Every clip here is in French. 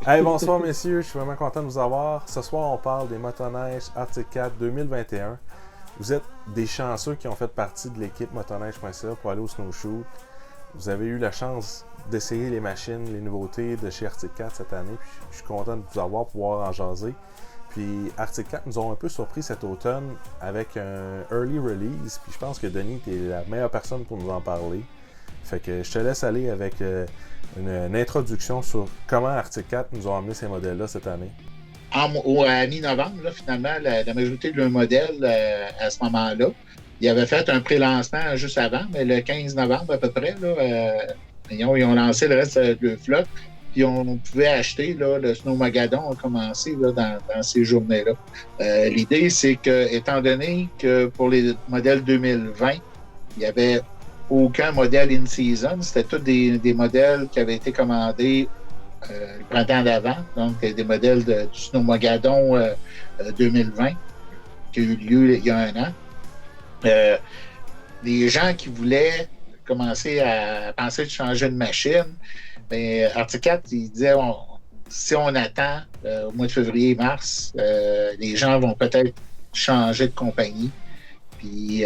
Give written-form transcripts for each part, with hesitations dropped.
Hey, bonsoir messieurs, je suis vraiment content de vous avoir. Ce soir, on parle des motoneiges Arctic 4 2021. Vous êtes des chanceux qui ont fait partie de l'équipe motoneige.ca pour aller au snowshoot. Vous avez eu la chance d'essayer les machines, les nouveautés de chez Arctic 4 cette année. Puis je suis content de vous avoir pour pouvoir en jaser. Puis Arctic 4 nous ont un peu surpris cet automne avec un early release. Puis je pense que Denis, tu es la meilleure personne pour nous en parler. Fait que je te laisse aller avec une introduction sur comment Arctic 4 nous ont amené ces modèles-là cette année. À mi-novembre, là, finalement, la majorité de leurs modèles, à ce moment-là, ils avaient fait un pré-lancement juste avant, mais le 15 novembre à peu près, là, ils ont lancé le reste de leur flotte. Puis on pouvait acheter, là, le Snowmageddon a commencé là, dans ces journées-là. L'idée, c'est que, étant donné que pour les modèles 2020, il n'y avait aucun modèle in-season, c'était tous des modèles qui avaient été commandés le printemps d'avant, donc des modèles du Snowmageddon 2020 qui a eu lieu il y a un an. Les gens qui voulaient commencer à penser de changer de machine, bien, Arctic 4, il disait si on attend au mois de février-mars, les gens vont peut-être changer de compagnie puis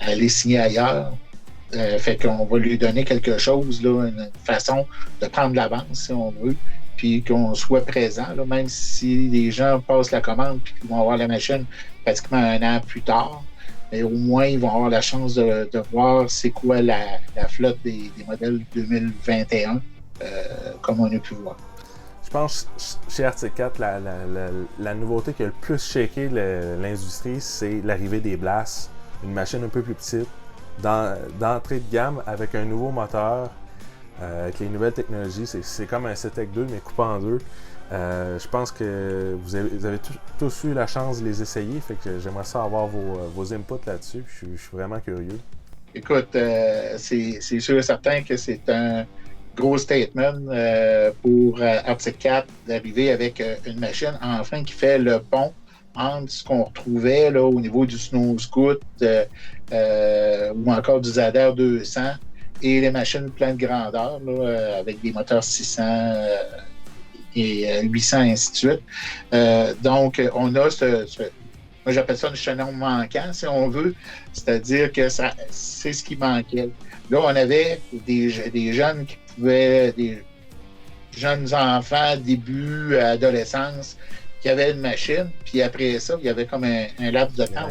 aller signer ailleurs. Fait qu'on va lui donner quelque chose, là, une façon de prendre l'avance, si on veut, puis qu'on soit présent, là, même si les gens passent la commande puis qu'ils vont avoir la machine pratiquement un an plus tard. Mais au moins, ils vont avoir la chance de voir c'est quoi la flotte des modèles 2021, comme on a pu voir. Je pense que chez Arctic 4, la nouveauté qui a le plus shaké l'industrie, c'est l'arrivée des Blast, une machine un peu plus petite, d'entrée de gamme avec un nouveau moteur, avec les nouvelles technologies. C'est comme un CTEC 2 mais coupé en deux. Je pense que vous avez tous eu la chance de les essayer, fait que j'aimerais ça avoir vos inputs là-dessus. Je suis vraiment curieux. Écoute, c'est sûr et certain que c'est un gros statement pour Arctic 4 d'arriver avec une machine enfin qui fait le pont entre ce qu'on retrouvait là, au niveau du Snow Scoot ou encore du Zadar 200 et les machines pleines de grandeur là, avec des moteurs 600 et 800 et ainsi de suite. Donc, on a moi j'appelle ça un chaînon manquant, si on veut, c'est-à-dire que c'est ce qui manquait. Là, on avait des jeunes qui pouvaient, des jeunes enfants, début, adolescence, qui avaient une machine, puis après ça, il y avait comme un laps de temps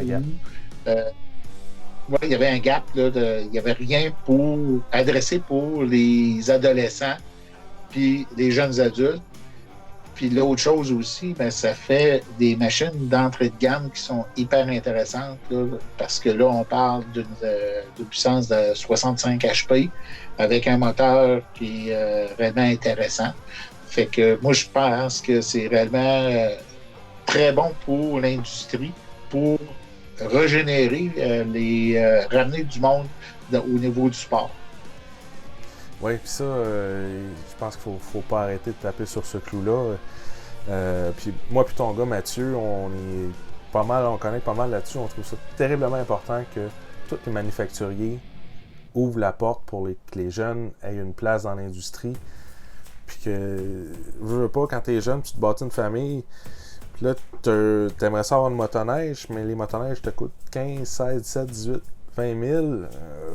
où il y avait un gap, là, il n'y avait rien pour adresser pour les adolescents puis les jeunes adultes. Puis l'autre chose aussi, ben, ça fait des machines d'entrée de gamme qui sont hyper intéressantes, là, parce que là, on parle d'une puissance de 65 HP avec un moteur qui est réellement intéressant. Fait que moi, je pense que c'est réellement très bon pour l'industrie, pour régénérer, ramener du monde au niveau du sport. Oui, puis ça, je pense qu'il faut pas arrêter de taper sur ce clou-là. Puis moi puis ton gars Mathieu, on connaît pas mal là-dessus. On trouve ça terriblement important que tous les manufacturiers ouvrent la porte pour que les jeunes aient une place dans l'industrie. Puis que, veux pas, quand t'es jeune, tu te bâtis une famille, puis là, t'aimerais ça avoir une motoneige, mais les motoneiges te coûtent 15, 16, 17, 18, 20 000.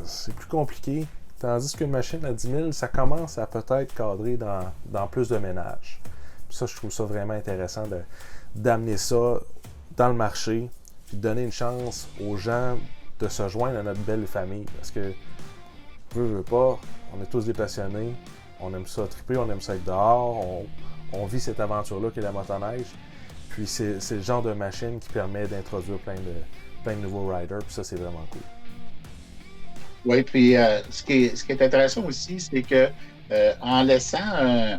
C'est plus compliqué. Tandis qu'une machine à 10 000, ça commence à peut-être cadrer dans plus de ménages. Puis ça, je trouve ça vraiment intéressant d'amener ça dans le marché, puis de donner une chance aux gens de se joindre à notre belle famille. Parce que, veux pas, on est tous des passionnés, on aime ça triper, on aime ça être dehors, on vit cette aventure-là qui est la motoneige. Puis c'est le genre de machine qui permet d'introduire plein de nouveaux riders, puis ça, c'est vraiment cool. Oui, puis ce qui est intéressant aussi, c'est que en laissant,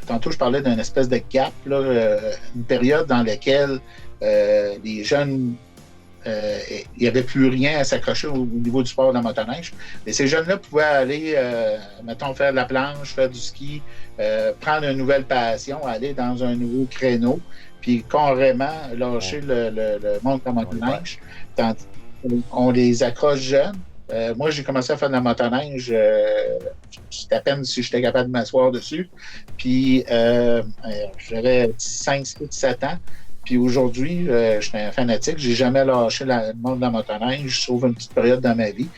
tantôt je parlais d'une espèce de gap, là, une période dans laquelle les jeunes, il n'y avait plus rien à s'accrocher au niveau du sport de la motoneige. Mais ces jeunes-là pouvaient aller, mettons, faire de la planche, faire du ski, prendre une nouvelle passion, aller dans un nouveau créneau, puis carrément lâcher le monde de la motoneige. On les accroche jeunes. Moi, j'ai commencé à faire de la motoneige. C'était à peine si j'étais capable de m'asseoir dessus. Puis, j'avais 5, 6, 7 ans. Puis aujourd'hui, j'étais un fanatique. J'ai jamais lâché le monde de la motoneige, sauf une petite période dans ma vie.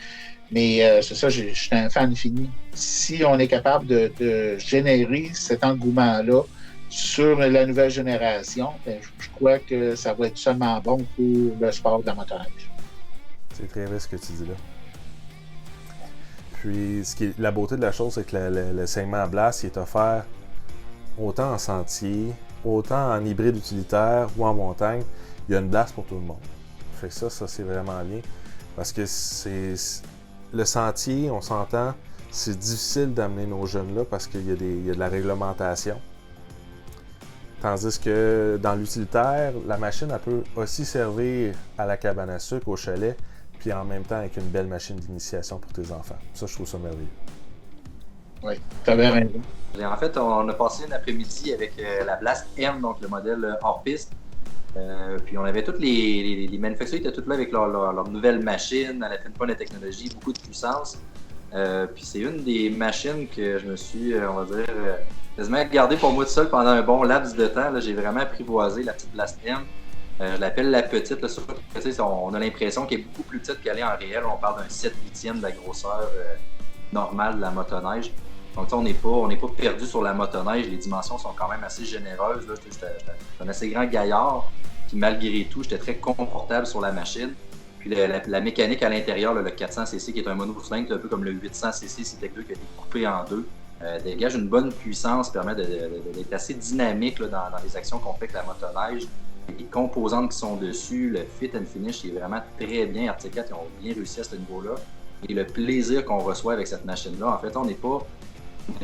Mais c'est ça, j'étais un fan fini. Si on est capable de générer cet engouement-là sur la nouvelle génération, ben, je crois que ça va être seulement bon pour le sport de la motoneige. C'est très vrai ce que tu dis là. Puis, la beauté de la chose, c'est que le segment Blast il est offert autant en sentier, autant en hybride utilitaire ou en montagne. Il y a une Blast pour tout le monde. Fait que ça c'est vraiment bien. Parce que le sentier, on s'entend, c'est difficile d'amener nos jeunes là parce qu'il y a de la réglementation. Tandis que dans l'utilitaire, la machine elle peut aussi servir à la cabane à sucre, au chalet, puis en même temps avec une belle machine d'initiation pour tes enfants. Ça, je trouve ça merveilleux. Oui, tu avais raison. En fait, on a passé une après-midi avec la Blast M, donc le modèle hors-piste. Puis on avait toutes les manufacturiers étaient toutes là avec leur nouvelle machine, elle a fait pas de technologie, beaucoup de puissance. Puis c'est une des machines que je me suis, on va dire, quasiment gardée pour moi tout seul pendant un bon laps de temps. Là, j'ai vraiment apprivoisé la petite Blast M. Je l'appelle la petite, là, surtout que on a l'impression qu'elle est beaucoup plus petite qu'elle est en réel. On parle d'un 7/8 de la grosseur normale de la motoneige. Donc on n'est pas perdu sur la motoneige. Les dimensions sont quand même assez généreuses. J'étais un assez grand gaillard. Puis malgré tout, j'étais très confortable sur la machine. Puis la mécanique à l'intérieur, le 400cc qui est un monocylindre, un peu comme le 800cc Citec 2 qui a été coupé en deux, dégage une bonne puissance, permet d'être assez dynamique là, dans les actions qu'on fait avec la motoneige. Les composantes qui sont dessus, le fit and finish est vraiment très bien. Arctic Cat, ils ont bien réussi à ce niveau-là. Et le plaisir qu'on reçoit avec cette machine-là, en fait, on n'est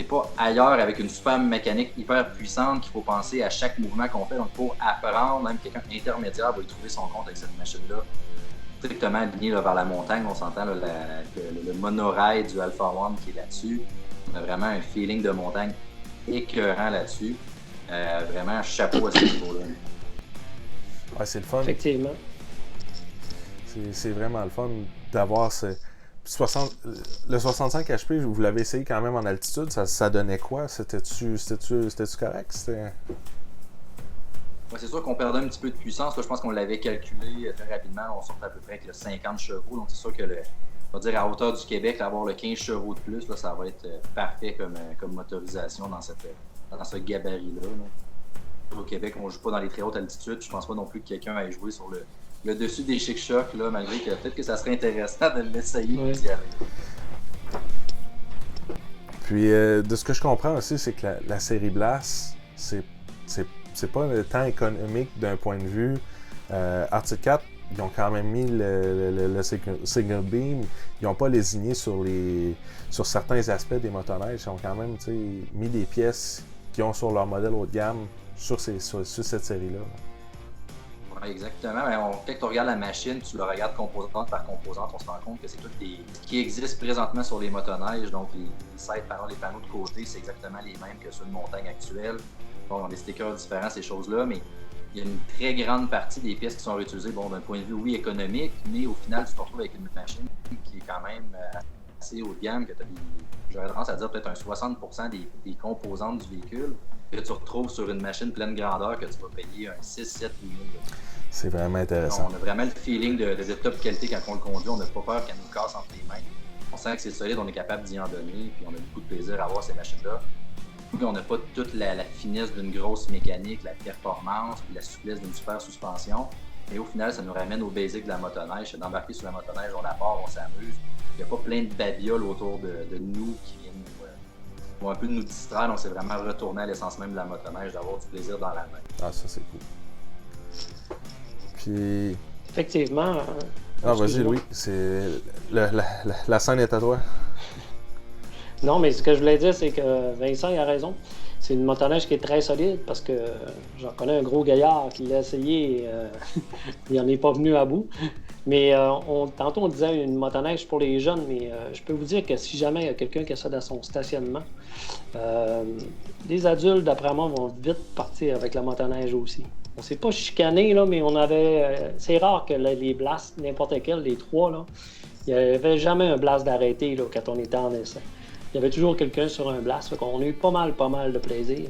pas ailleurs avec une super mécanique hyper puissante qu'il faut penser à chaque mouvement qu'on fait. Donc, pour apprendre, même quelqu'un intermédiaire va y trouver son compte avec cette machine-là. Strictement aligné là, vers la montagne, on s'entend là, le monorail du Alpha One qui est là-dessus. On a vraiment un feeling de montagne écœurant là-dessus. Vraiment, chapeau à ce niveau-là. Ouais, c'est le fun. Effectivement. C'est vraiment le fun d'avoir le 65 HP, vous l'avez essayé quand même en altitude, ça donnait quoi? C'était-tu correct? Ouais, c'est sûr qu'on perdait un petit peu de puissance. Là, je pense qu'on l'avait calculé très rapidement. On sort à peu près avec le 50 chevaux. Donc c'est sûr que on va dire à hauteur du Québec, avoir le 15 chevaux de plus, là, ça va être parfait comme motorisation dans ce gabarit-là. Au Québec, on ne joue pas dans les très hautes altitudes. Je pense pas non plus que quelqu'un aille jouer sur le dessus des chic-chocs, là, malgré que peut-être que ça serait intéressant de l'essayer et d'y aller. Puis, de ce que je comprends aussi, c'est que la série Blast, c'est pas tant économique d'un point de vue. Arctic Cat, ils ont quand même mis le single beam. Ils n'ont pas lésiné sur certains aspects des motoneiges. Ils ont quand même mis des pièces qu'ils ont sur leur modèle haut de gamme sur cette série-là. Ouais, exactement. Quand tu regardes la machine, tu le regardes composante par composante, on se rend compte que c'est tout ce qui existe présentement sur les motoneiges. Donc, les sides panneaux, les panneaux de côté, c'est exactement les mêmes que sur une montagne actuelle. Bon, on a des stickers différents, ces choses-là, mais il y a une très grande partie des pièces qui sont réutilisées, d'un point de vue, oui, économique, mais au final, tu te retrouves avec une machine qui est quand même assez haut de gamme, que tu as j'aurais tendance à dire peut-être un 60% des composantes du véhicule que tu retrouves sur une machine pleine grandeur que tu vas payer un 6, 7 ou 8 000. C'est vraiment intéressant. On a vraiment le feeling de top qualité quand on le conduit. On n'a pas peur qu'elle nous casse entre les mains. On sent que c'est solide, on est capable d'y en donner, puis on a beaucoup de plaisir à avoir ces machines-là. Puis on n'a pas toute la finesse d'une grosse mécanique, la performance, puis la souplesse d'une super suspension. Et au final, ça nous ramène au basic de la motoneige. C'est d'embarquer sur la motoneige, on la part, on s'amuse. Il n'y a pas plein de babioles autour de nous qui viennent un peu nous distraire. Donc c'est vraiment retourner à l'essence même de la motoneige, d'avoir du plaisir dans la main. Ah, ça c'est cool. Puis... Effectivement. Ah, vas-y Louis, c'est la scène est à toi. Non, mais ce que je voulais dire, c'est que Vincent a raison. C'est une motoneige qui est très solide parce que j'en connais un gros gaillard qui l'a essayé et il n'en est pas venu à bout. Mais tantôt, on disait une motoneige pour les jeunes, mais je peux vous dire que si jamais il y a quelqu'un qui a ça dans son stationnement, les adultes, d'après moi, vont vite partir avec la motoneige aussi. On s'est pas chicané, là, mais on avait... c'est rare que les Blast, n'importe quel, les trois, là, Il n'y avait jamais un blast d'arrêté là, quand on était en essai. Il y avait toujours quelqu'un sur un blast, fait qu'on a eu pas mal de plaisir.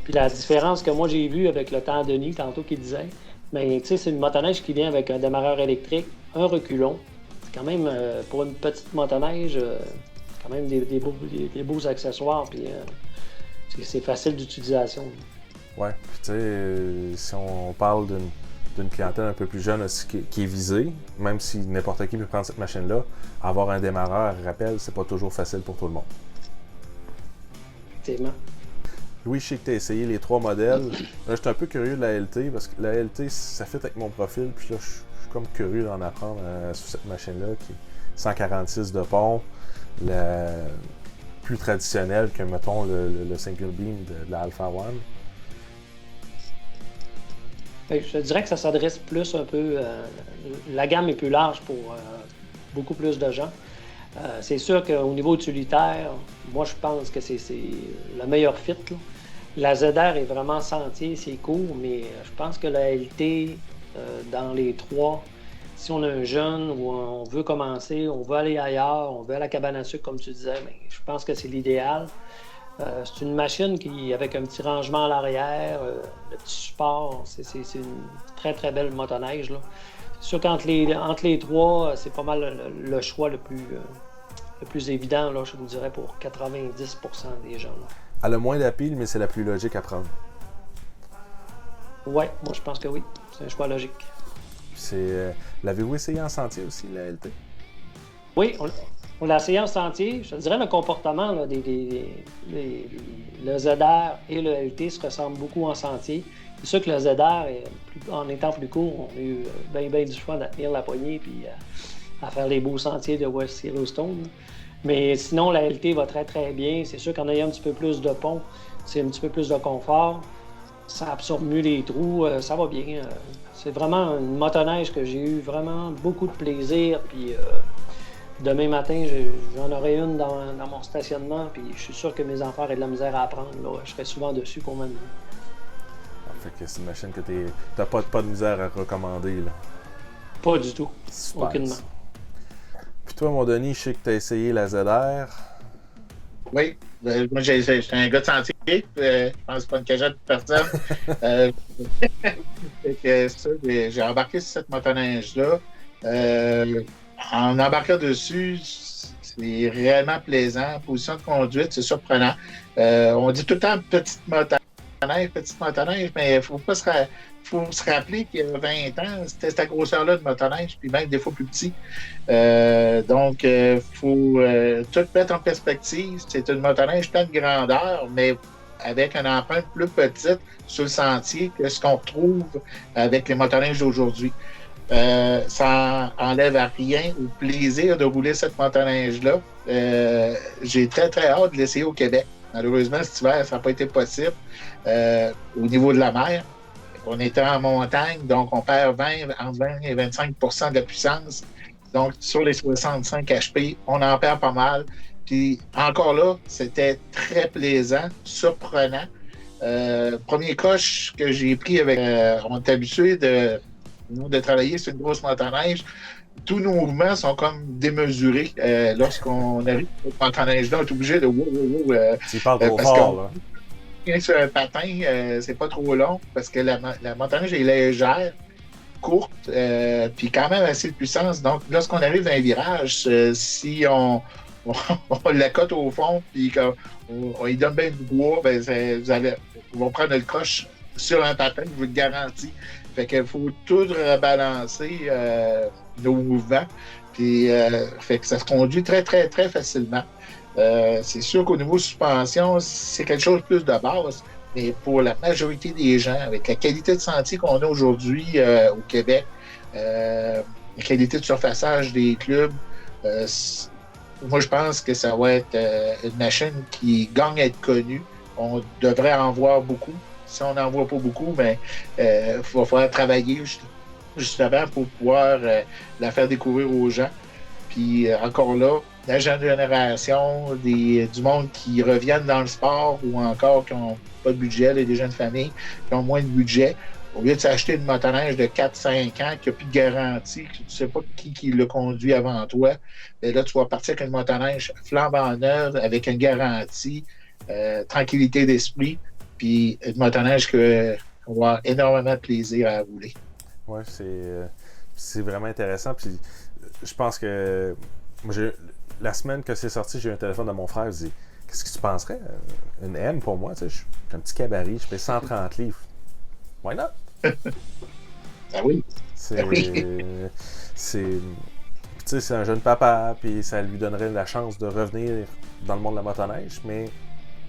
Puis la différence que moi j'ai vue avec le temps de Denis, tantôt qu'il disait, mais tu sais, c'est une motoneige qui vient avec un démarreur électrique, un reculon. C'est quand même, pour une petite motoneige, quand même des beaux accessoires, puis c'est facile d'utilisation. Ouais, puis tu sais, si on parle d'une clientèle un peu plus jeune aussi qui est visée, même si n'importe qui peut prendre cette machine-là, avoir un démarreur, rappel, c'est pas toujours facile pour tout le monde. Effectivement. Louis, je sais que tu as essayé les 3 modèles. Là, je suis un peu curieux de la LT, parce que la LT, ça fit avec mon profil, puis là, je suis comme curieux d'en apprendre sur cette machine-là, qui est 146 de pont, la plus traditionnelle que, mettons, le single beam de la Alpha One. Je dirais que ça s'adresse plus un peu... la gamme est plus large pour beaucoup plus de gens. C'est sûr qu'au niveau utilitaire, moi, je pense que c'est le meilleur fit, là. La ZR est vraiment sentier, c'est court, mais je pense que la LT, dans les 3, si on a un jeune ou on veut commencer, on veut aller ailleurs, on veut à la cabane à sucre, comme tu disais, mais je pense que c'est l'idéal. C'est une machine qui, avec un petit rangement à l'arrière, le petit support, c'est une très belle motoneige, là. C'est sûr qu'entre les 3, c'est pas mal le choix le plus évident, là, je vous dirais, pour 90% des gens, là. Elle a moins d'appeal, mais c'est la plus logique à prendre. Ouais, moi je pense que oui. C'est un choix logique. L'avez-vous essayé en sentier aussi, la LT? Oui, on l'a essayé en sentier. Je te dirais le comportement là, le ZR et le LT se ressemblent beaucoup en sentier. C'est sûr que le ZR, en étant plus court, on a eu bien du choix d'à tenir la poignée et à faire les beaux sentiers de West Yellowstone. Mais sinon, la LT va très bien. C'est sûr qu'en ayant un petit peu plus de pont, c'est un petit peu plus de confort. Ça absorbe mieux les trous, ça va bien. C'est vraiment une motoneige que j'ai eu vraiment beaucoup de plaisir. Puis demain matin, j'en aurai une dans mon stationnement. Puis je suis sûr que mes enfants auraient de la misère à apprendre. Là. Je serai souvent dessus pour m'amener. Fait que c'est une machine que t'as pas de misère à recommander, là. Pas du tout. Super. Aucunement. Puis toi, mon Denis, je sais que tu as essayé la ZR. Oui, moi j'étais un gars de sentier, je pense pas une cagette de personne. J'ai embarqué sur cette motoneige-là. En embarquant dessus, c'est réellement plaisant. Position de conduite, c'est surprenant. On dit tout le temps petite motoneige, mais il faut se rappeler qu'il y a 20 ans, c'était cette grosseur-là de motoneige, puis même des fois plus petit. Donc, il faut tout mettre en perspective. C'est une motoneige pleine de grandeur, mais avec une empreinte plus petite sur le sentier que ce qu'on retrouve avec les motoneiges d'aujourd'hui. Ça enlève à rien au plaisir de rouler cette motoneige-là. J'ai très hâte de l'essayer au Québec. Malheureusement, cet hiver, ça n'a pas été possible. Au niveau de la mer, on était en montagne, donc on perd entre 20 et 25% de la puissance. Donc, sur les 65 HP, on en perd pas mal. Puis, encore là, c'était très plaisant, surprenant. Premier coche que j'ai pris avec... on est habitué de travailler sur une grosse motoneige. Tous nos mouvements sont comme démesurés. Lorsqu'on arrive sur cette motoneige-là, on est obligé de... Tu parles trop fort, là. Sur un patin, c'est pas trop long parce que la motoneige est légère, courte, puis quand même assez de puissance. Donc, lorsqu'on arrive dans un virage, si on la cote au fond, puis qu'on lui donne bien du bois, ben, ils vont prendre le croche sur un patin, je vous le garantis. Fait qu'il faut tout rebalancer nos mouvements. Puis, fait que ça se conduit très facilement. C'est sûr qu'au niveau suspension, c'est quelque chose de plus de base, mais pour la majorité des gens, avec la qualité de sentier qu'on a aujourd'hui au Québec, la qualité de surfaçage des clubs, moi je pense que ça va être une machine qui gagne à être connue. On devrait en voir beaucoup. Si on n'en voit pas beaucoup, ben, va falloir travailler justement pour pouvoir la faire découvrir aux gens. Puis encore là, la jeune génération, du monde qui reviennent dans le sport ou encore qui n'ont pas de budget, des jeunes familles qui ont moins de budget, Au lieu de s'acheter une motoneige de 4-5 ans qui n'a plus de garantie, que tu ne sais pas qui l'a conduit avant toi, bien là, tu vas partir avec une motoneige flambant neuve, avec une garantie, tranquillité d'esprit, puis une motoneige qu'on va avoir énormément de plaisir à rouler. Oui, c'est vraiment intéressant. Puis je pense que moi, la semaine que c'est sorti, j'ai eu un téléphone de mon frère. Je dis, qu'est-ce que tu penserais? Une M pour moi, tu sais, je suis un petit cabaret, je paye 130 livres. Why not? Ah oui. C'est un jeune papa, puis ça lui donnerait la chance de revenir dans le monde de la motoneige, mais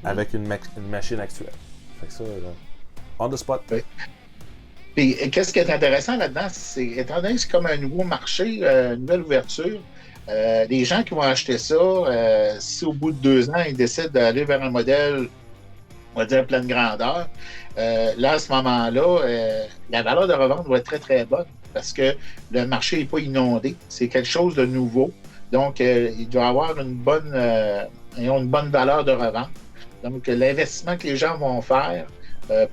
avec une machine actuelle. Fait que ça, là, on the spot. Oui. Puis, qu'est-ce qui est intéressant là-dedans, c'est étant donné que c'est comme un nouveau marché, une nouvelle ouverture, les gens qui vont acheter ça, si au bout de 2 ans, ils décident d'aller vers un modèle, on va dire, pleine grandeur, là, à ce moment-là, la valeur de revente va être très, très bonne parce que le marché n'est pas inondé. C'est quelque chose de nouveau. Donc, il doit avoir une bonne valeur de revente. Donc, l'investissement que les gens vont faire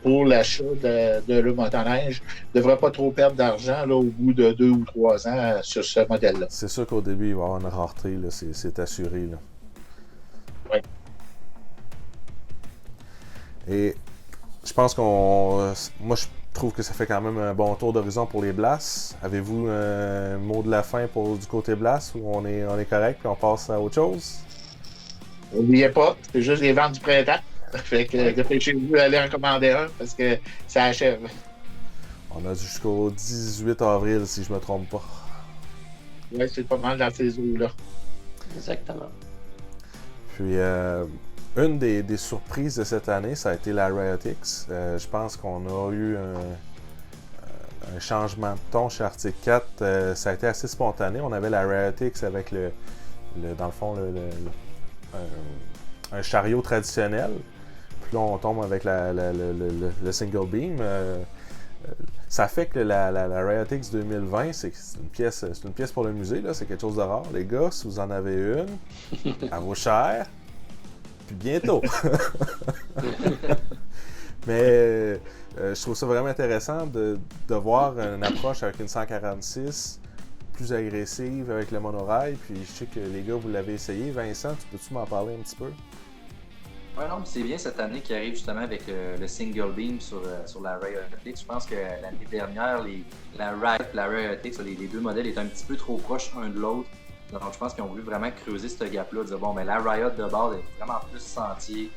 pour l'achat de le motoneige ne devrait pas trop perdre d'argent là, au bout de 2 ou 3 ans sur ce modèle-là. C'est sûr qu'au début, il va y avoir une rareté, là, c'est assuré. Là. Oui. Et je pense moi, je trouve que ça fait quand même un bon tour d'horizon pour les Blasts. Avez-vous un mot de la fin du côté Blast où on est correct et on passe à autre chose? N'oubliez pas, c'est juste les ventes du printemps. Fait que dépêchez-vous d'aller en commander un parce que ça achève. On a jusqu'au 18 avril, si je me trompe pas. Oui, c'est pas mal dans ces eaux-là. Exactement. Puis, une des surprises de cette année, ça a été la Riot X. Je pense qu'on a eu un changement de ton chez Arctic 4. Ça a été assez spontané. On avait la Riot X avec dans le fond, un chariot traditionnel. Puis là, on tombe avec le single beam. Ça fait que la Riot X 2020, c'est une pièce pour le musée. Là. C'est quelque chose de rare. Les gars, si vous en avez une, elle vaut cher. Puis bientôt. Mais je trouve ça vraiment intéressant de voir une approche avec une 146 plus agressive avec le monorail. Puis je sais que les gars, vous l'avez essayé. Vincent, peux-tu m'en parler un petit peu? Oui, non, c'est bien cette année qui arrive justement avec le single beam sur la Riot X. Je pense que l'année dernière, la Riot et la Riot X, les deux modèles étaient un petit peu trop proches un de l'autre. Donc je pense qu'ils ont voulu vraiment creuser ce gap-là, dire bon, mais la Riot de base est vraiment plus sentier,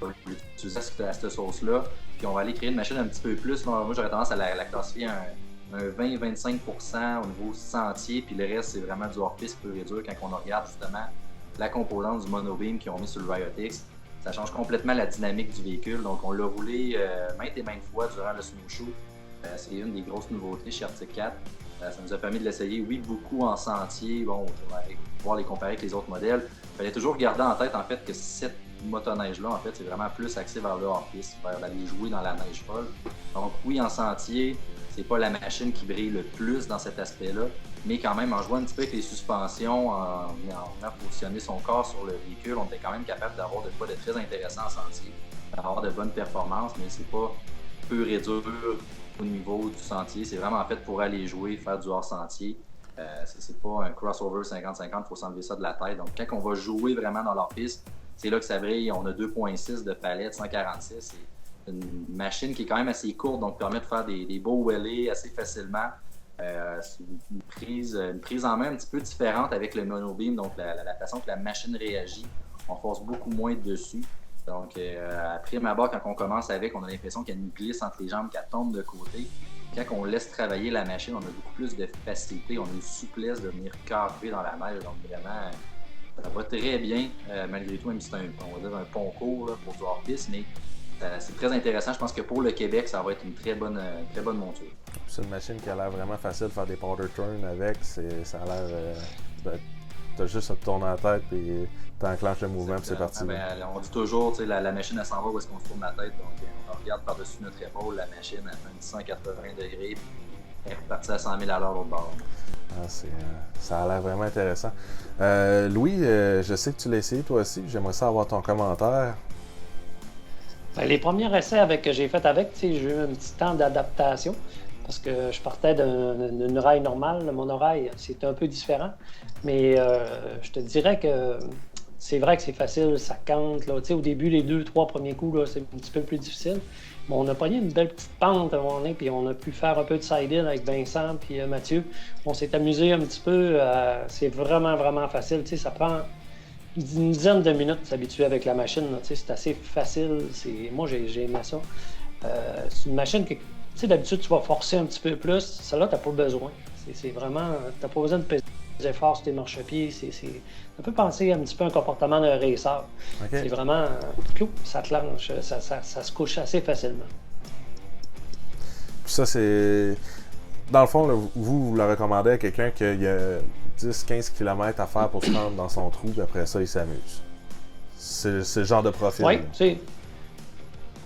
on va l'utiliser à cette sauce-là, puis on va aller créer une machine un petit peu plus. Moi, j'aurais tendance à la classifier un 20-25% au niveau sentier, puis le reste, c'est vraiment du hors-piste pur et dur quand on regarde justement la composante du monobeam qu'ils ont mis sur le Riot X. Ça change complètement la dynamique du véhicule. Donc, on l'a roulé maintes et maintes fois durant le snowshow. C'est une des grosses nouveautés chez Arctic 4. Ça nous a permis de l'essayer, oui, beaucoup en sentier. Bon, on va pouvoir les comparer avec les autres modèles. Il fallait toujours garder en tête, en fait, que cette motoneige-là, en fait, c'est vraiment plus axé vers le hors-piste, vers aller jouer dans la neige folle. Donc, oui, en sentier, c'est pas la machine qui brille le plus dans cet aspect-là, mais quand même, en jouant un petit peu avec les suspensions, en venant positionner son corps sur le véhicule, on était quand même capable d'avoir de quoi de très intéressant en sentier, d'avoir de bonnes performances, mais c'est pas pur et dur au niveau du sentier. C'est vraiment fait pour aller jouer, faire du hors-sentier. C'est pas un crossover 50-50, il faut s'enlever ça de la tête. Donc, quand on va jouer vraiment dans leur piste, c'est là que ça brille. On a 2.6 de palette, 146. C'est une machine qui est quand même assez courte, donc permet de faire des beaux wheelies assez facilement. C'est une prise en main un petit peu différente avec le monobeam, donc la façon que la machine réagit, on force beaucoup moins dessus. Donc, après ma barre, quand on commence avec, on a l'impression qu'il y a une glisse entre les jambes, qu'elle tombe de côté. Quand on laisse travailler la machine, on a beaucoup plus de facilité, on a une souplesse de venir carrer dans la neige. Donc, vraiment, ça va très bien, malgré tout, même si c'est on va dire un pont court là, pour du hors-piste, mais c'est très intéressant. Je pense que pour le Québec, ça va être une très bonne monture. C'est une machine qui a l'air vraiment facile de faire des powder turns avec. Ça a l'air... t'as juste à te tourner la tête et t'enclenches le mouvement et c'est parti. On dit toujours, la machine elle s'en va où est-ce qu'on se tourne la tête. Donc on regarde par-dessus notre épaule, la machine elle fait un 180 degrés, puis elle est repartie à 100 000 à l'heure l'autre bord. Ça a l'air vraiment intéressant. Louis, je sais que tu l'as essayé toi aussi. J'aimerais ça avoir ton commentaire. Ben, les premiers essais que j'ai fait avec, j'ai eu un petit temps d'adaptation parce que je partais d'une rail normale. Mon oreille, c'est un peu différent. Mais je te dirais que c'est vrai que c'est facile, ça cante. Là. Au début, les 2-3 premiers coups, là, c'est un petit peu plus difficile. Mais on a pogné une belle petite pente à un moment donné, puis on a pu faire un peu de side-in avec Vincent puis Mathieu. On s'est amusé un petit peu. C'est vraiment, vraiment facile. Ça prend une dizaine de minutes de s'habituer avec la machine. C'est assez facile. Moi, j'ai aimé ça. C'est une machine que, d'habitude, tu vas forcer un petit peu plus. Celle-là, tu n'as pas besoin. C'est vraiment... Tu n'as pas besoin de peser fort sur tes marchepieds. Ça peut penser un petit peu à un comportement d'un racer. Okay. C'est vraiment... ça te lance. Ça se couche assez facilement. Puis ça, c'est... Dans le fond, là, vous le recommandez à quelqu'un qui a 10-15 km à faire pour se rendre dans son trou, puis après ça, il s'amuse. C'est le genre de profil. Oui, c'est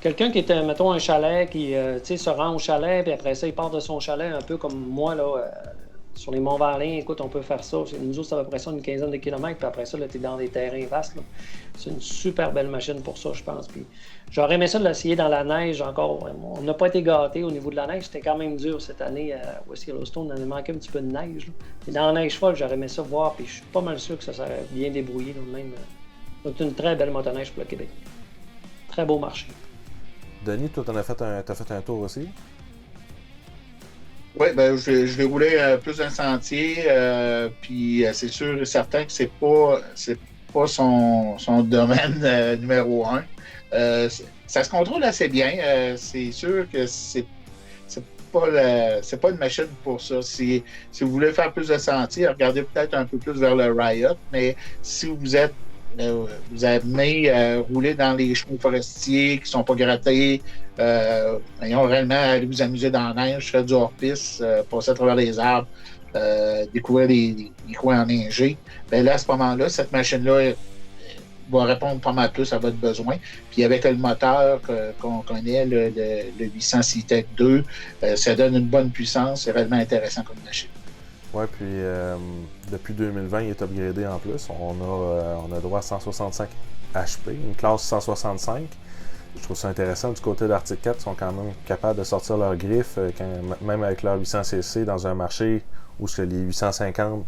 quelqu'un qui est, mettons, un chalet, qui se rend au chalet, puis après ça, il part de son chalet, un peu comme moi, là, sur les Monts-Valin. Écoute, on peut faire ça. Nous autres, ça va après ça une quinzaine de kilomètres, puis après ça, tu es dans des terrains vastes. Là. C'est une super belle machine pour ça, je pense. Puis j'aurais aimé ça de l'essayer dans la neige encore. On n'a pas été gâtés au niveau de la neige. C'était quand même dur cette année à West Yellowstone. On a manqué un petit peu de neige. Là. Et dans la neige folle, j'aurais aimé ça voir. Puis je suis pas mal sûr que ça serait bien débrouillé. Là, même. C'est une très belle motoneige pour le Québec. Très beau marché. Denis, toi, t'as fait un tour aussi? Oui, ben, je vais rouler plus d'un sentier. Puis c'est sûr et certain que c'est pas son domaine numéro 1. Ça se contrôle assez bien. C'est sûr que c'est pas une machine pour ça. Si vous voulez faire plus de sentiers, regardez peut-être un peu plus vers le Riot. Mais si vous aimez rouler dans les chemins forestiers qui ne sont pas grattés, réellement aller vous amuser dans la neige, faire du hors-piste, passer à travers les arbres, découvrir les coins enneigés, bien là, à ce moment-là, cette machine-là va répondre pas mal plus à votre besoin. Puis avec le moteur qu'on connaît, le 800 CTEC 2, ça donne une bonne puissance. C'est réellement intéressant comme machine. Oui, puis depuis 2020, il est upgradé en plus. On a droit à 165 HP, une classe 165. Je trouve ça intéressant. Du côté d'Arctic Cat, ils sont quand même capables de sortir leurs griffes, même avec leur 800cc dans un marché où les 850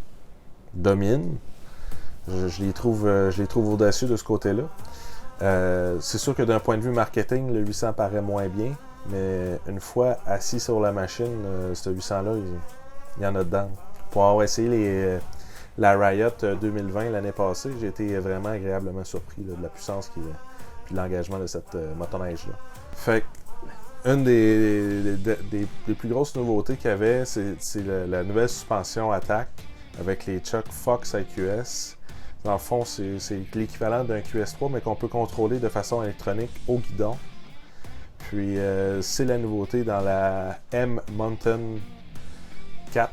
dominent. Je les trouve audacieux de ce côté-là. C'est sûr que d'un point de vue marketing, le 800 paraît moins bien, mais une fois assis sur la machine, ce 800-là, il y en a dedans. Pour avoir essayé la Riot 2020 l'année passée, j'ai été vraiment agréablement surpris là, de la puissance puis de l'engagement de cette motoneige-là. Fait une des plus grosses nouveautés qu'il y avait, c'est la nouvelle suspension Attack avec les Chuck Fox IQS. Dans le fond, c'est l'équivalent d'un QS3, mais qu'on peut contrôler de façon électronique au guidon. Puis, c'est la nouveauté dans la M-Mountain 4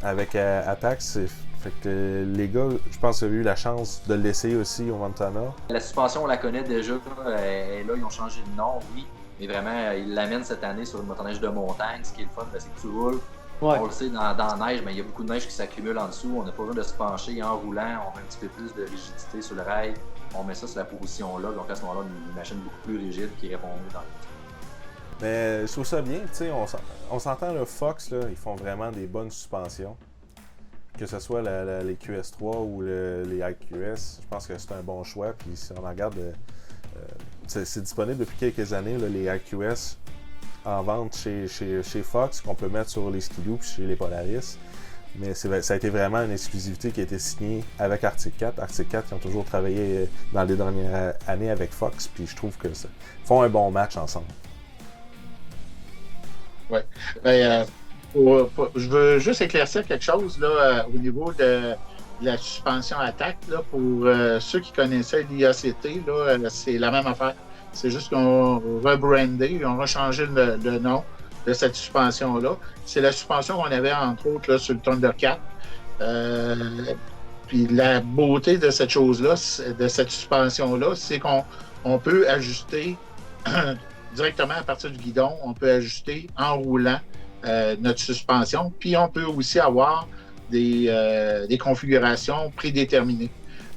avec Attack. Fait que les gars, je pense que vous avez eu la chance de l'essayer aussi au Montana. La suspension, on la connaît déjà. Et là, ils ont changé de nom, oui. Mais vraiment, ils l'amènent cette année sur une motoneige de montagne. Ce qui est le fun, c'est que tu roules. Ouais. On le sait, dans la neige, mais il y a beaucoup de neige qui s'accumule en dessous. On n'a pas besoin de se pencher en roulant. On met un petit peu plus de rigidité sur le rail. On met ça sur la position-là. Donc à ce moment-là, une machine beaucoup plus rigide qui répond mieux dans le... Mais je trouve ça bien. Tu sais, on s'entend, le Fox, là, ils font vraiment des bonnes suspensions. Que ce soit les QS3 ou les IQS, je pense que c'est un bon choix. Puis si on regarde, c'est disponible depuis quelques années, là, les IQS. En vente chez Fox, qu'on peut mettre sur les Skidoo et chez les Polaris. Mais ça a été vraiment une exclusivité qui a été signée avec Arctic Cat. Arctic Cat, ils ont toujours travaillé dans les dernières années avec Fox, puis je trouve que ça font un bon match ensemble. Oui. Je veux juste éclaircir quelque chose là, au niveau de la suspension Attack. Là, pour ceux qui connaissaient l'IACT, c'est la même affaire. C'est juste qu'on rebrandé, on a changé le nom de cette suspension-là. C'est la suspension qu'on avait, entre autres, là, sur le Thundercat. Puis la beauté de cette chose-là, de cette suspension-là, c'est qu'on peut ajuster directement à partir du guidon, on peut ajuster en roulant notre suspension. Puis on peut aussi avoir des configurations prédéterminées.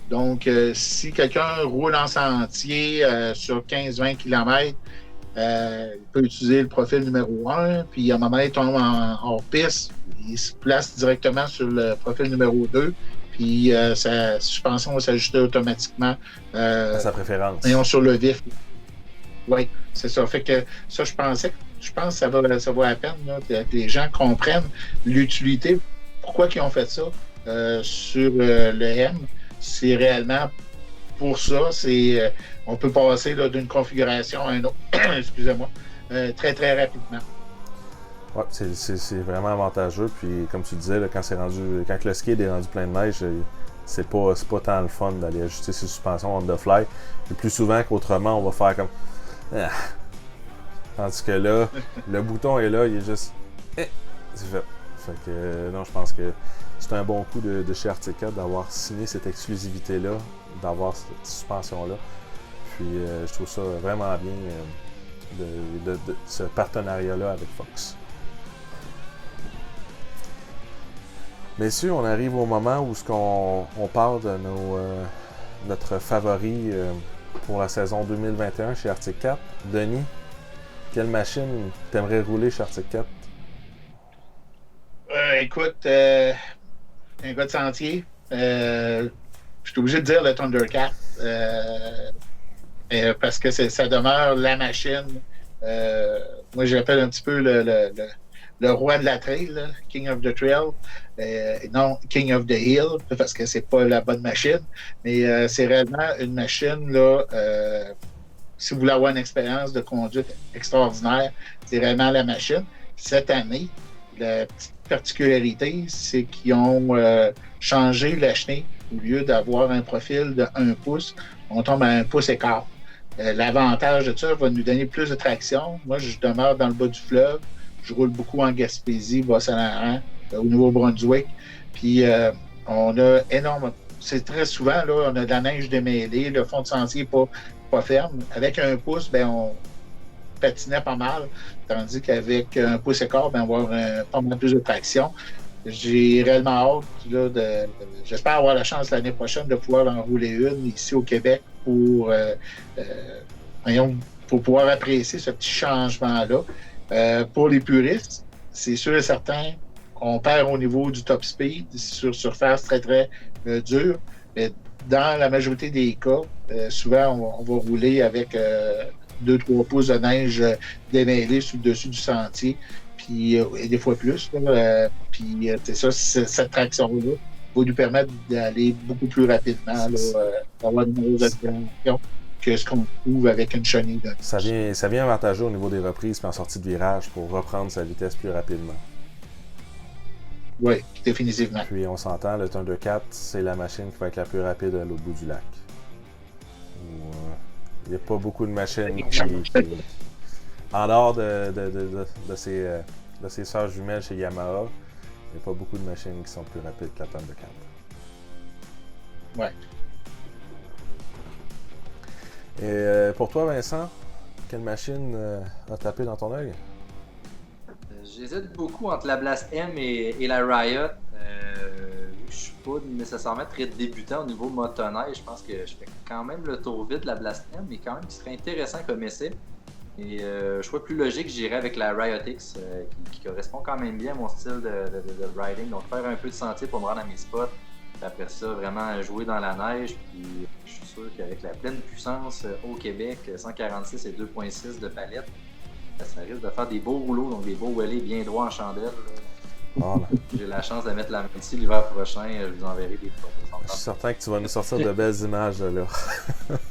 Donc, si quelqu'un roule en sentier sur 15-20 km, il peut utiliser le profil numéro 1, puis à un moment donné, il tombe hors piste, il se place directement sur le profil numéro 2, puis sa suspension va s'ajuster automatiquement. À sa préférence. Et on sur le vif. Oui, c'est ça. Fait que ça, je pense que ça vaut la peine là, que les gens comprennent l'utilité. Pourquoi ils ont fait ça sur le M? C'est réellement pour ça. On peut passer là, d'une configuration à une autre, excusez-moi, très, très rapidement. Ouais, c'est vraiment avantageux. Puis comme tu disais, là, quand le skid est rendu plein de neige, c'est pas tant le fun d'aller ajuster ses suspensions on the fly. Et plus souvent qu'autrement, on va faire comme. Tandis que là, le bouton est là, il est juste. C'est fait. Fait que non, je pense que c'est un bon coup de chez Arctic d'avoir signé cette exclusivité-là, d'avoir cette suspension-là. Puis je trouve ça vraiment bien de ce partenariat-là avec Fox. Messieurs, on arrive au moment où on parle de notre favori pour la saison 2021 chez Arctic Cat. Denis, quelle machine t'aimerais rouler chez Arctic Cat? Écoute, un gars de sentier, je suis obligé de dire le Thundercat parce que ça demeure la machine. Moi, j'appelle un petit peu le roi de la trail, là, King of the Trail. Non, King of the Hill, parce que c'est pas la bonne machine, mais c'est réellement une machine, là, si vous voulez avoir une expérience de conduite extraordinaire, c'est réellement la machine. Cette année, la petite particularité, c'est qu'ils ont changé la chenille. Au lieu d'avoir un profil de 1 pouce, on tombe à 1 pouce et quart. L'avantage de ça va nous donner plus de traction. Moi, je demeure dans le bas du fleuve. Je roule beaucoup en Gaspésie, Bas-Saint-Laurent, au Nouveau-Brunswick. Puis, on a énormément. C'est très souvent, là, on a de la neige démêlée, le fond de sentier n'est pas ferme. Avec 1 pouce, ben on patinait pas mal, tandis qu'avec 1 pouce et quart, ben, on va avoir pas mal plus de traction. J'ai réellement hâte, là, j'espère avoir la chance l'année prochaine de pouvoir en rouler une ici au Québec pour pouvoir apprécier ce petit changement-là. Pour les puristes, c'est sûr et certain qu'on perd au niveau du top speed sur surface très, très dure. Mais dans la majorité des cas, souvent, on va rouler avec 2-3 pouces de neige démêlés sur le dessus du sentier, puis et des fois plus. Puis c'est ça, cette traction-là va nous permettre d'aller beaucoup plus rapidement, d'avoir de meilleures accélérations que ce qu'on trouve avec une chenille. Ça vient avantageux au niveau des reprises et en sortie de virage pour reprendre sa vitesse plus rapidement. Oui, définitivement. Puis on s'entend, le Thundercat, c'est la machine qui va être la plus rapide à l'autre bout du lac. Il n'y a pas beaucoup de machines qui en dehors de ses sœurs jumelles chez Yamaha, il n'y a pas beaucoup de machines qui sont plus rapides que la Thundercat. Ouais. Et pour toi, Vincent, quelle machine a tapé dans ton œil? J'hésite beaucoup entre la Blast M et la Riot. Je suis pas nécessairement très débutant au niveau motoneige. Je pense que je fais quand même le tour vite de la Blast M, mais quand même qui serait intéressant comme essai. Et je crois plus logique, j'irais avec la Riot X, qui correspond quand même bien à mon style de riding. Donc faire un peu de sentier pour me rendre à mes spots. Puis après ça, vraiment jouer dans la neige. Puis je suis sûr qu'avec la pleine puissance au Québec, 146 et 2.6 de palette, ça risque de faire des beaux rouleaux, donc des beaux wheelies bien droits en chandelle. Voilà. J'ai la chance de mettre la main dessus l'hiver prochain, je vous enverrai des photos. Je suis certain que tu vas nous sortir de belles images de là.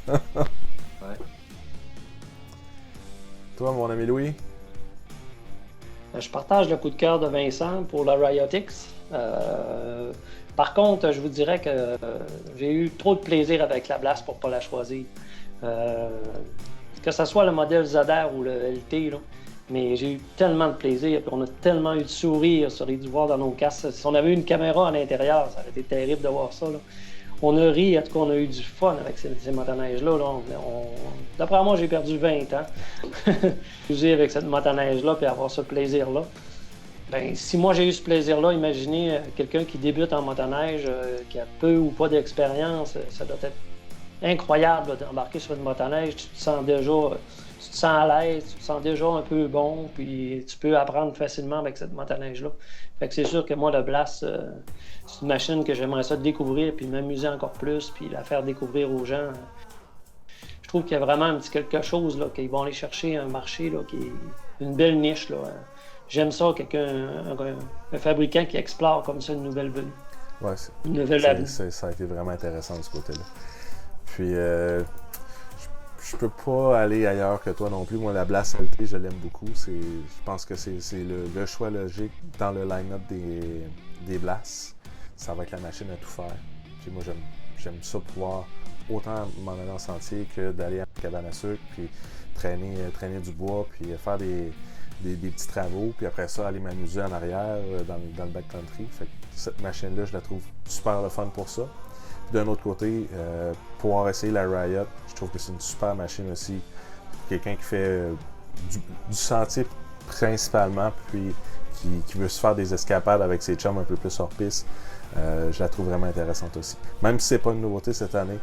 Ouais. Toi, mon ami Louis? Je partage le coup de cœur de Vincent pour la Riot X. Par contre, je vous dirais que j'ai eu trop de plaisir avec la Blast pour ne pas la choisir. Que ce soit le modèle ZR ou le LT, là, mais j'ai eu tellement de plaisir, puis on a tellement eu de sourires sur les devoirs dans nos casques. Si on avait eu une caméra à l'intérieur, ça aurait été terrible de voir ça. Là. On a ri, en tout cas, on a eu du fun avec ces motoneiges-là. Là. D'après moi, j'ai perdu 20 ans. User avec cette motoneige-là, puis avoir ce plaisir-là. Ben, si moi j'ai eu ce plaisir-là, imaginez quelqu'un qui débute en motoneige, qui a peu ou pas d'expérience, ça doit être incroyable là, d'embarquer sur une motoneige. Tu te sens à l'aise, tu te sens déjà un peu bon, puis tu peux apprendre facilement avec cette motoneige-là. Fait que c'est sûr que moi, le Blast, c'est une machine que j'aimerais ça découvrir, puis m'amuser encore plus, puis la faire découvrir aux gens. Je trouve qu'il y a vraiment un petit quelque chose là, qu'ils vont aller chercher un marché là, qui est une belle niche. Là. J'aime ça, un fabricant qui explore comme ça une nouvelle venue. Ouais, une nouvelle avenue. Ça a été vraiment intéressant de ce côté-là. Puis, je peux pas aller ailleurs que toi non plus. Moi, la Blast LT, je l'aime beaucoup. Je pense que c'est le choix logique dans le line-up des Blasts. Ça va être la machine à tout faire. Puis moi, j'aime ça pouvoir autant m'en aller en sentier que d'aller à la cabane à sucre, puis traîner du bois, puis faire des petits travaux, puis après ça, aller m'amuser en arrière dans le backcountry. Fait que cette machine-là, je la trouve super le fun pour ça. Puis d'un autre côté, pouvoir essayer la Riot, je trouve que c'est une super machine aussi. Pour quelqu'un qui fait du sentier principalement, puis qui veut se faire des escapades avec ses chums un peu plus hors piste, je la trouve vraiment intéressante aussi. Même si c'est pas une nouveauté cette année,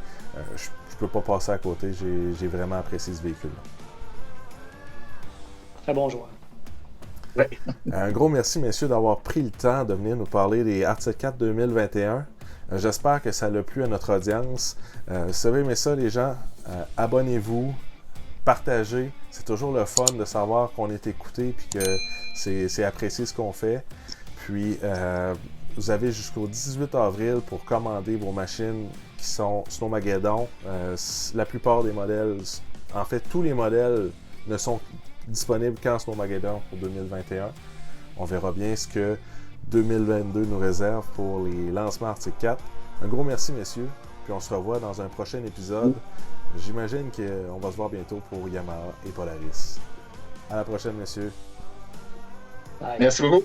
je peux pas passer à côté. J'ai vraiment apprécié ce véhicule-là. Très bon joueur. Ouais. Un gros merci, messieurs, d'avoir pris le temps de venir nous parler des Arctic 4 2021. J'espère que ça l'a plu à notre audience. Si vous avez aimé ça, les gens, abonnez-vous, partagez. C'est toujours le fun de savoir qu'on est écouté et que c'est apprécié ce qu'on fait. Puis, vous avez jusqu'au 18 avril pour commander vos machines qui sont Snowmageddon. La plupart des modèles, en fait, tous les modèles ne sont disponibles qu'en Snowmageddon pour 2021. On verra bien ce que 2022 nous réserve pour les lancements Arctic 4. Un gros merci, messieurs. Puis on se revoit dans un prochain épisode. J'imagine qu'on va se voir bientôt pour Yamaha et Polaris. À la prochaine, messieurs. Bye. Merci beaucoup.